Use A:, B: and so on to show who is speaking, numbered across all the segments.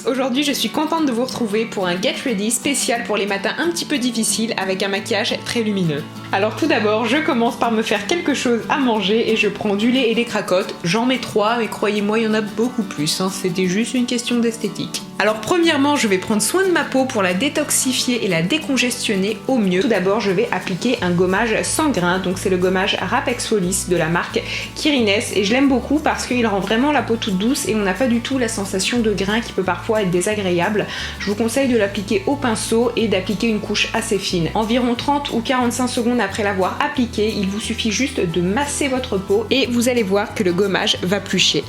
A: tous, aujourd'hui je suis contente de vous retrouver pour un Get Ready spécial pour les matins un petit peu difficiles avec un maquillage très lumineux. Alors tout d'abord, je commence par me faire quelque chose à manger et je prends du lait et des cracottes. J'en mets 3 mais croyez-moi il y en a beaucoup plus, hein. C'était juste une question d'esthétique. Alors premièrement, je vais prendre soin de ma peau pour la détoxifier et la décongestionner au mieux. Tout d'abord, je vais appliquer un gommage sans grain, donc c'est le gommage Rapex Folis de la marque Kirines et je l'aime beaucoup parce qu'il rend vraiment la peau toute douce et on n'a pas du tout la sensation de grain qui peut parfois être désagréable. Je vous conseille de l'appliquer au pinceau et d'appliquer une couche assez fine. Environ 30 ou 45 secondes après l'avoir appliqué, il vous suffit juste de masser votre peau et vous allez voir que le gommage va plucher.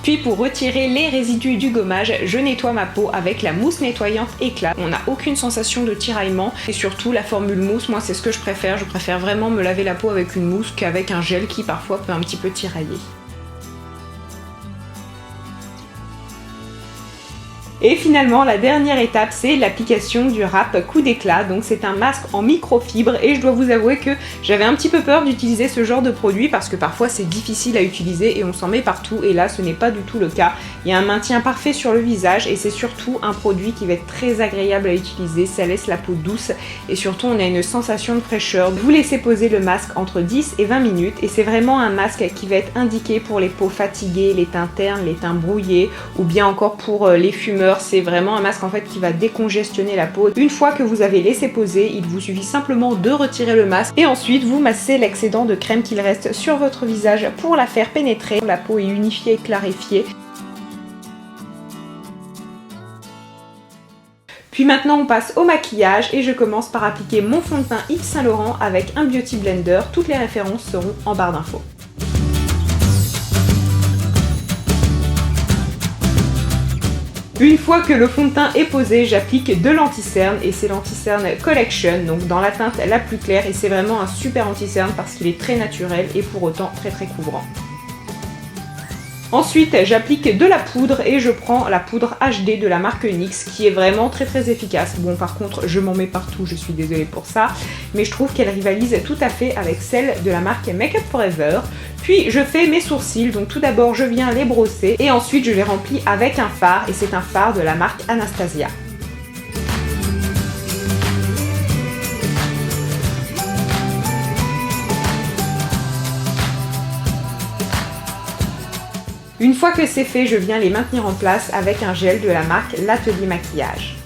A: Puis pour retirer les résidus du gommage, je nettoie ma peau avec la mousse nettoyante éclat. On n'a aucune sensation de tiraillement et surtout la formule mousse, moi c'est ce que je préfère. Je préfère vraiment me laver la peau avec une mousse qu'avec un gel qui parfois peut un petit peu tirailler. Et finalement, la dernière étape, c'est l'application du Rap Coup d'éclat. Donc c'est un masque en microfibre et je dois vous avouer que j'avais un petit peu peur d'utiliser ce genre de produit parce que parfois c'est difficile à utiliser et on s'en met partout et là ce n'est pas du tout le cas. Il y a un maintien parfait sur le visage et c'est surtout un produit qui va être très agréable à utiliser. Ça laisse la peau douce et surtout on a une sensation de fraîcheur. Vous laissez poser le masque entre 10 et 20 minutes et c'est vraiment un masque qui va être indiqué pour les peaux fatiguées, les teints ternes, les teints brouillés ou bien encore pour les fumeurs. C'est vraiment un masque en fait qui va décongestionner la peau. Une fois que vous avez laissé poser, il vous suffit simplement de retirer le masque et ensuite vous massez l'excédent de crème qu'il reste sur votre visage pour la faire pénétrer. La peau est unifiée et clarifiée. Puis maintenant on passe au maquillage et je commence par appliquer mon fond de teint Yves Saint Laurent avec un Beauty Blender. Toutes les références seront en barre d'infos. Une fois que le fond de teint est posé, j'applique de l'anti-cerne et c'est l'anti-cerne Collection, donc dans la teinte la plus claire et c'est vraiment un super anti-cerne parce qu'il est très naturel et pour autant très couvrant. Ensuite, j'applique de la poudre et je prends la poudre HD de la marque NYX qui est vraiment très efficace. Bon, par contre, je m'en mets partout, je suis désolée pour ça, mais je trouve qu'elle rivalise tout à fait avec celle de la marque Make Up For Ever. Puis, je fais mes sourcils, donc tout d'abord, je viens les brosser et ensuite, je les remplis avec un fard et c'est un fard de la marque Anastasia. Une fois que c'est fait, je viens les maintenir en place avec un gel de la marque L'Atelier Maquillage.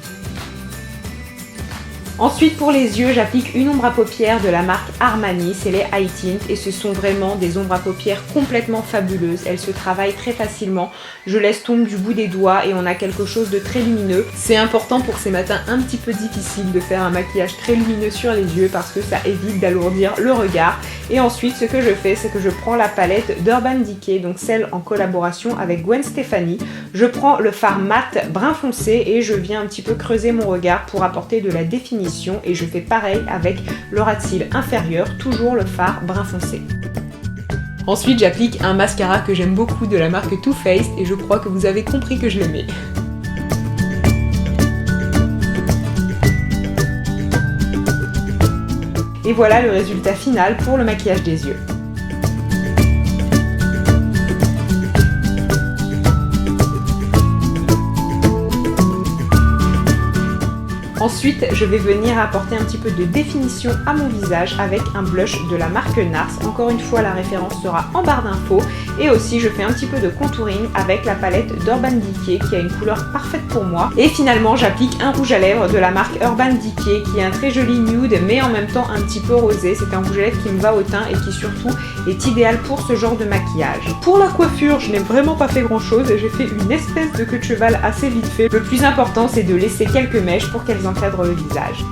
A: Ensuite pour les yeux, j'applique une ombre à paupières de la marque Armani, c'est les High Tint et ce sont vraiment des ombres à paupières complètement fabuleuses. Elles se travaillent très facilement, je laisse tomber du bout des doigts et on a quelque chose de très lumineux. C'est important pour ces matins un petit peu difficiles de faire un maquillage très lumineux sur les yeux parce que ça évite d'alourdir le regard. Et ensuite ce que je fais, c'est que je prends la palette d'Urban Decay, donc celle en collaboration avec Gwen Stefani. Je prends le fard mat brun foncé et je viens un petit peu creuser mon regard pour apporter de la définition. Et je fais pareil avec le ras de cils inférieur, toujours le fard brun foncé. Ensuite j'applique un mascara que j'aime beaucoup de la marque Too Faced et je crois que vous avez compris que je l'aimais. Et voilà le résultat final pour le maquillage des yeux. Ensuite, je vais venir apporter un petit peu de définition à mon visage avec un blush de la marque NARS. Encore une fois, la référence sera en barre d'infos. Et aussi, je fais un petit peu de contouring avec la palette d'Urban Decay qui a une couleur parfaite pour moi. Et finalement, j'applique un rouge à lèvres de la marque Urban Decay qui est un très joli nude mais en même temps un petit peu rosé. C'est un rouge à lèvres qui me va au teint et qui surtout est idéal pour ce genre de maquillage. Pour la coiffure, je n'ai vraiment pas fait grand chose. J'ai fait une espèce de queue de cheval assez vite fait. Le plus important, c'est de laisser quelques mèches pour qu'elles encadrent le visage.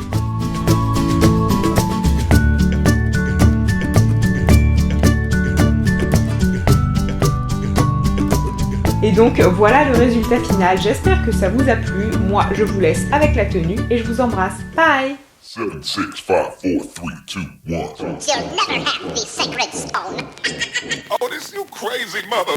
A: Et donc voilà le résultat final, j'espère que ça vous a plu. Moi je vous laisse avec la tenue et je vous embrasse. Bye!
B: 7, 6, 5, 4, 3, 2, 1.
C: You'll never have the sacred stone.
B: Oh, this you crazy mother.